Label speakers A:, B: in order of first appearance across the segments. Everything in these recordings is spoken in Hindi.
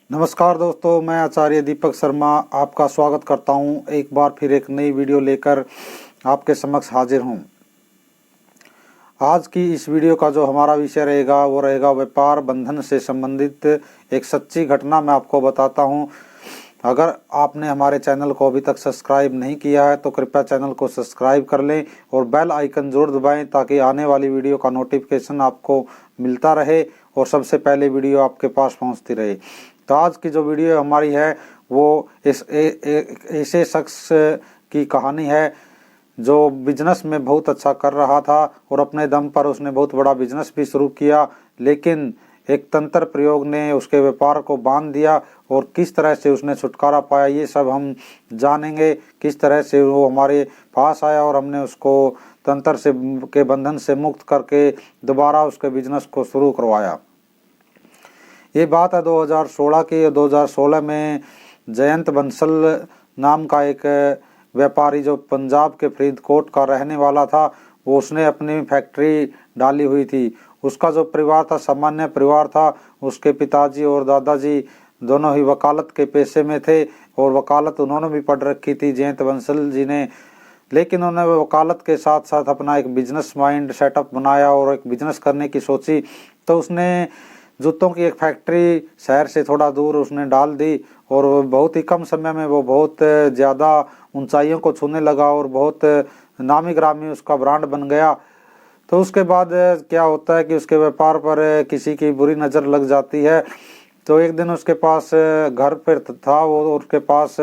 A: नमस्कार दोस्तों, मैं आचार्य दीपक शर्मा आपका स्वागत करता हूं। एक बार फिर एक नई वीडियो लेकर आपके समक्ष हाजिर हूं। आज की इस वीडियो का जो हमारा विषय रहेगा वो रहेगा व्यापार बंधन से संबंधित एक सच्ची घटना मैं आपको बताता हूं। अगर आपने हमारे चैनल को अभी तक सब्सक्राइब नहीं किया है तो कृपया चैनल को सब्सक्राइब कर लें और बेल आइकन जरूर दबाएं ताकि आने वाली वीडियो का नोटिफिकेशन आपको मिलता रहे और सबसे पहले वीडियो आपके पास पहुंचती रहे। तो आज की जो वीडियो हमारी है वो ऐसे शख्स की कहानी है जो बिजनेस में बहुत अच्छा कर रहा था और अपने दम पर उसने बहुत बड़ा बिजनेस भी शुरू किया, लेकिन एक तंत्र प्रयोग ने उसके व्यापार को बांध दिया और किस तरह से उसने छुटकारा पाया ये सब हम जानेंगे। किस तरह से वो हमारे पास आया और हमने उसको तंत्र से के बंधन से मुक्त करके दोबारा उसके बिजनेस को शुरू करवाया। ये बात है 2016 की। 2016 में जयंत बंसल नाम का एक व्यापारी जो पंजाब के फरीदकोट का रहने वाला था, वो उसने अपनी फैक्ट्री डाली हुई थी। उसका जो परिवार था सामान्य परिवार था। उसके पिताजी और दादाजी दोनों ही वकालत के पेशे में थे और वकालत उन्होंने भी पढ़ रखी थी जयंत बंसल जी ने, लेकिन उन्होंने वकालत के साथ साथ अपना एक बिजनेस माइंड सेटअप बनाया और एक बिजनेस करने की सोची। तो उसने जूतों की एक फैक्ट्री शहर से थोड़ा दूर उसने डाल दी और बहुत ही कम समय में वो बहुत ज़्यादा ऊंचाइयों को छूने लगा और बहुत नामी ग्रामी उसका ब्रांड बन गया। तो उसके बाद क्या होता है कि उसके व्यापार पर किसी की बुरी नज़र लग जाती है। तो एक दिन उसके पास घर पर था वो, उसके पास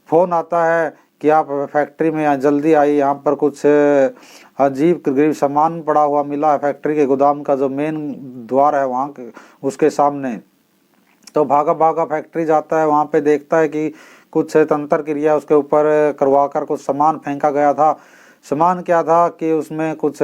A: फ़ोन आता है कि आप फैक्ट्री में जल्दी आई, यहाँ पर कुछ अजीब गरीब सामान पड़ा हुआ मिला है फैक्ट्री के गोदाम का जो मेन द्वार है वहाँ उसके सामने। तो भागा भागा फैक्ट्री जाता है, वहाँ पे देखता है कि कुछ तंत्र क्रिया उसके ऊपर करवाकर कुछ सामान फेंका गया था। सामान क्या था कि उसमें कुछ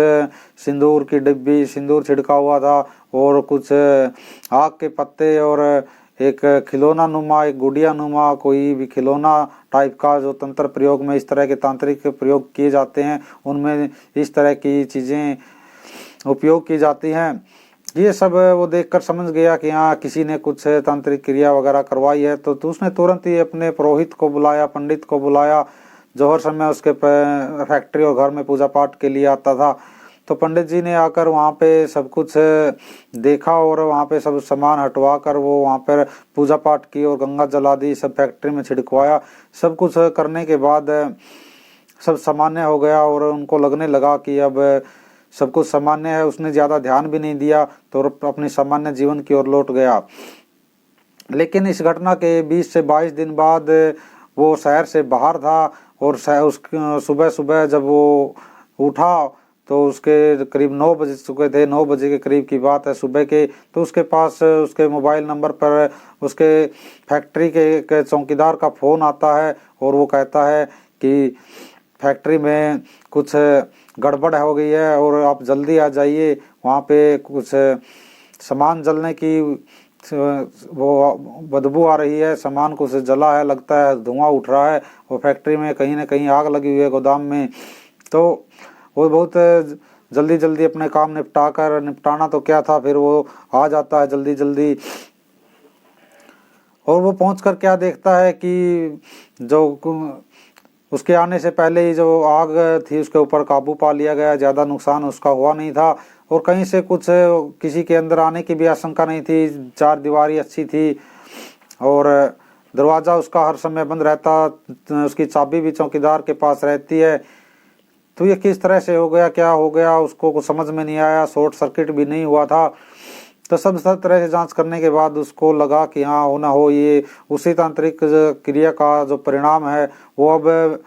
A: सिंदूर की डिब्बी, सिंदूर छिड़का हुआ था और कुछ आग के पत्ते और एक खिलौना नुमा, एक गुड़िया नुमा कोई भी खिलौना टाइप का जो तंत्र प्रयोग में इस तरह के तांत्रिक प्रयोग किए जाते हैं उनमें इस तरह की चीज़ें उपयोग की जाती हैं। ये सब वो देखकर समझ गया कि हाँ किसी ने कुछ तांत्रिक क्रिया वगैरह करवाई है। तो उसने तुरंत ही अपने पुरोहित को बुलाया, पंडित को बुलाया, जो हर समय उसके फैक्ट्री और घर में पूजा पाठ के लिए आता था। तो पंडित जी ने आकर वहाँ पे सब कुछ देखा और वहाँ पे सब सामान हटवा कर वो वहाँ पर पूजा पाठ की और गंगा जला दी, सब फैक्ट्री में छिड़कवाया। सब कुछ करने के बाद सब सामान्य हो गया और उनको लगने लगा कि अब सब कुछ सामान्य है। उसने ज़्यादा ध्यान भी नहीं दिया तो अपने सामान्य जीवन की ओर लौट गया। लेकिन इस घटना के 20 से 22 दिन बाद वो शहर से बाहर था और सुबह सुबह जब वो उठा तो उसके करीब 9 बज चुके थे। 9 बजे के करीब की बात है सुबह के। तो उसके पास उसके मोबाइल नंबर पर उसके फैक्ट्री के एक चौकीदार का फ़ोन आता है और वो कहता है कि फैक्ट्री में कुछ गड़बड़ हो गई है और आप जल्दी आ जाइए, वहाँ पे कुछ सामान जलने की वो बदबू आ रही है, सामान कुछ जला है, लगता है धुआं उठ रहा है और फैक्ट्री में कहीं ना कहीं आग लगी हुई है गोदाम में। तो वो बहुत जल्दी जल्दी अपने काम निपटाना तो क्या था, फिर वो आ जाता है जल्दी जल्दी और वो पहुंचकर क्या देखता है कि जो उसके आने से पहले ही जो आग थी उसके ऊपर काबू पा लिया गया। ज़्यादा नुकसान उसका हुआ नहीं था और कहीं से कुछ किसी के अंदर आने की भी आशंका नहीं थी। चार दीवारी अच्छी थी और दरवाज़ा उसका हर समय बंद रहता, उसकी चाबी भी चौकीदार के पास रहती है। तो ये किस तरह से हो गया, क्या हो गया, उसको कुछ समझ में नहीं आया। शॉर्ट सर्किट भी नहीं हुआ था। तो सब तरह से जांच करने के बाद उसको लगा कि हाँ हो ना हो ये उसी तांत्रिक क्रिया का जो परिणाम है वो अब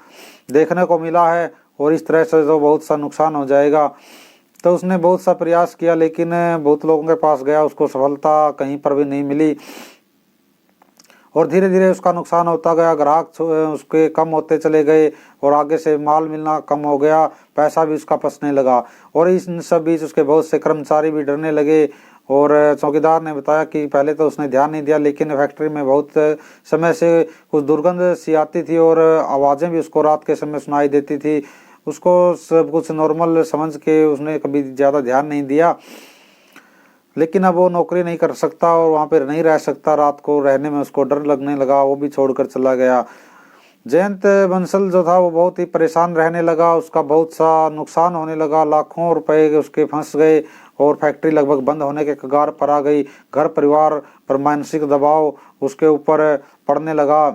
A: देखने को मिला है और इस तरह से जो बहुत सा नुकसान हो जाएगा। तो उसने बहुत सा प्रयास किया लेकिन बहुत लोगों के पास गया, उसको सफलता कहीं पर भी नहीं मिली और धीरे धीरे उसका नुकसान होता गया। ग्राहक उसके कम होते चले गए और आगे से माल मिलना कम हो गया, पैसा भी उसका फंसने लगा और इस सब बीच उसके बहुत से कर्मचारी भी डरने लगे। और चौकीदार ने बताया कि पहले तो उसने ध्यान नहीं दिया लेकिन फैक्ट्री में बहुत समय से कुछ दुर्गंध सी आती थी और आवाज़ें भी उसको रात के समय सुनाई देती थी। उसको सब कुछ नॉर्मल समझ के उसने कभी ज़्यादा ध्यान नहीं दिया। लेकिन अब वो नौकरी नहीं कर सकता और वहाँ पर नहीं रह सकता। रात को रहने में उसको डर लगने लगा, वो भी छोड़कर चला गया। जयंत बंसल जो था वो बहुत ही परेशान रहने लगा, उसका बहुत सा नुकसान होने लगा, लाखों रुपए उसके फंस गए और फैक्ट्री लगभग बंद होने के कगार पर आ गई। घर परिवार पर मानसिक दबाव उसके ऊपर पड़ने लगा।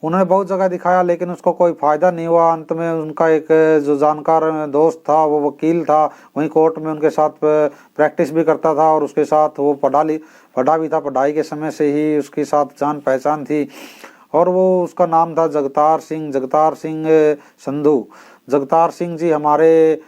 A: उन्होंने बहुत जगह दिखाया लेकिन उसको कोई फायदा नहीं हुआ। अंत में उनका एक जो जानकार दोस्त था वो वकील था, वहीं कोर्ट में उनके साथ प्रैक्टिस भी करता था और उसके साथ वो पढ़ा भी था। पढ़ाई के समय से ही उसके साथ जान पहचान थी और वो उसका नाम था जगतार सिंह संधू। जगतार सिंह जी हमारे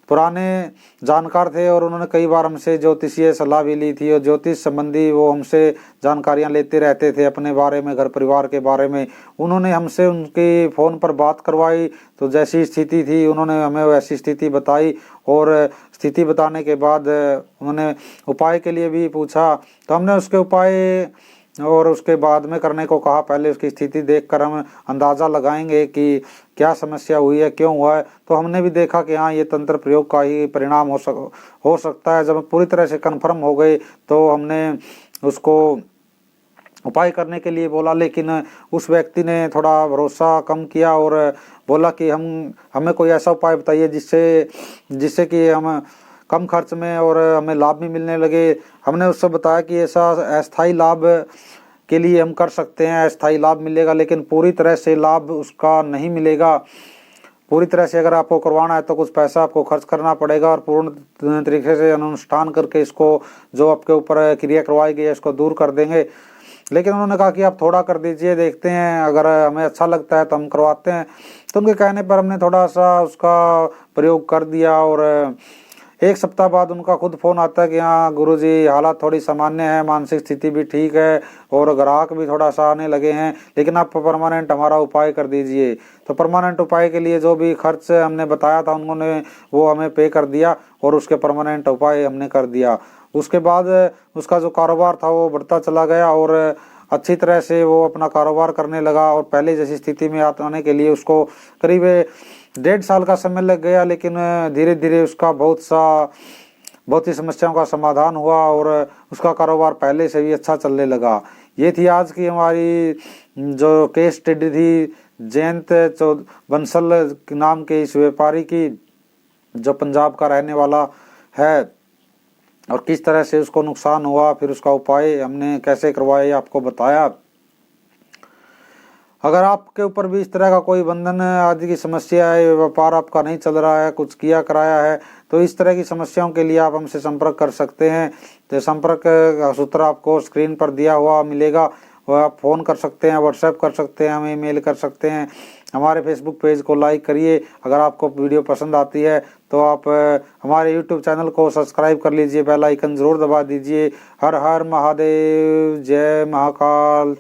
A: पुराने जानकार थे और उन्होंने कई बार हमसे ज्योतिषीय सलाह भी ली थी और ज्योतिष संबंधी वो हमसे जानकारियां लेते रहते थे अपने बारे में, घर परिवार के बारे में। उन्होंने हमसे उनकी फ़ोन पर बात करवाई तो जैसी स्थिति थी उन्होंने हमें वैसी स्थिति बताई और स्थिति बताने के बाद उन्होंने उपाय के लिए भी पूछा तो हमने उसके उपाय और उसके बाद में करने को कहा। पहले उसकी स्थिति देखकर हम अंदाज़ा लगाएंगे कि क्या समस्या हुई है, क्यों हुआ है। तो हमने भी देखा कि हाँ ये तंत्र प्रयोग का ही परिणाम हो सकता है। जब पूरी तरह से कन्फर्म हो गए तो हमने उसको उपाय करने के लिए बोला, लेकिन उस व्यक्ति ने थोड़ा भरोसा कम किया और बोला कि हमें कोई ऐसा उपाय बताइए जिससे कि हम कम खर्च में और हमें लाभ भी मिलने लगे। हमने उससे बताया कि ऐसा अस्थायी लाभ के लिए हम कर सकते हैं, अस्थायी लाभ मिलेगा लेकिन पूरी तरह से लाभ उसका नहीं मिलेगा। पूरी तरह से अगर आपको करवाना है तो कुछ पैसा आपको खर्च करना पड़ेगा और पूर्ण तरीके से अनुष्ठान करके इसको जो आपके ऊपर क्रिया करवाई गई है इसको दूर कर देंगे। लेकिन उन्होंने कहा कि आप थोड़ा कर दीजिए, देखते हैं, अगर हमें अच्छा लगता है तो हम करवाते हैं। तो उनके कहने पर हमने थोड़ा सा उसका प्रयोग कर दिया और एक सप्ताह बाद उनका खुद फ़ोन आता है कि हाँ गुरुजी हालत थोड़ी सामान्य है, मानसिक स्थिति भी ठीक है और ग्राहक भी थोड़ा सा आने लगे हैं, लेकिन आप परमानेंट हमारा उपाय कर दीजिए। तो परमानेंट उपाय के लिए जो भी खर्च हमने बताया था उन्होंने वो हमें पे कर दिया और उसके परमानेंट उपाय हमने कर दिया। उसके बाद उसका जो कारोबार था वो बढ़ता चला गया और अच्छी तरह से वो अपना कारोबार करने लगा और पहले जैसी स्थिति में आने के लिए उसको करीब 1.5 साल का समय लग गया। लेकिन धीरे धीरे उसका बहुत ही समस्याओं का समाधान हुआ और उसका कारोबार पहले से भी अच्छा चलने लगा। ये थी आज की हमारी जो केस स्टडी थी जयंत बंसल नाम के इस व्यापारी की, जो पंजाब का रहने वाला है और किस तरह से उसको नुकसान हुआ, फिर उसका उपाय हमने कैसे करवाया आपको बताया। अगर आपके ऊपर भी इस तरह का कोई बंधन आदि की समस्या है, व्यापार आपका नहीं चल रहा है, कुछ किया कराया है, तो इस तरह की समस्याओं के लिए आप हमसे संपर्क कर सकते हैं। तो संपर्क का सूत्र आपको स्क्रीन पर दिया हुआ मिलेगा, और आप फ़ोन कर सकते हैं, व्हाट्सएप कर सकते हैं, हमें ईमेल कर सकते हैं। हमारे फेसबुक पेज को लाइक करिए। अगर आपको वीडियो पसंद आती है तो आप हमारे यूट्यूब चैनल को सब्सक्राइब कर लीजिए, बेल आइकन ज़रूर दबा दीजिए। हर हर महादेव, जय महाकाल।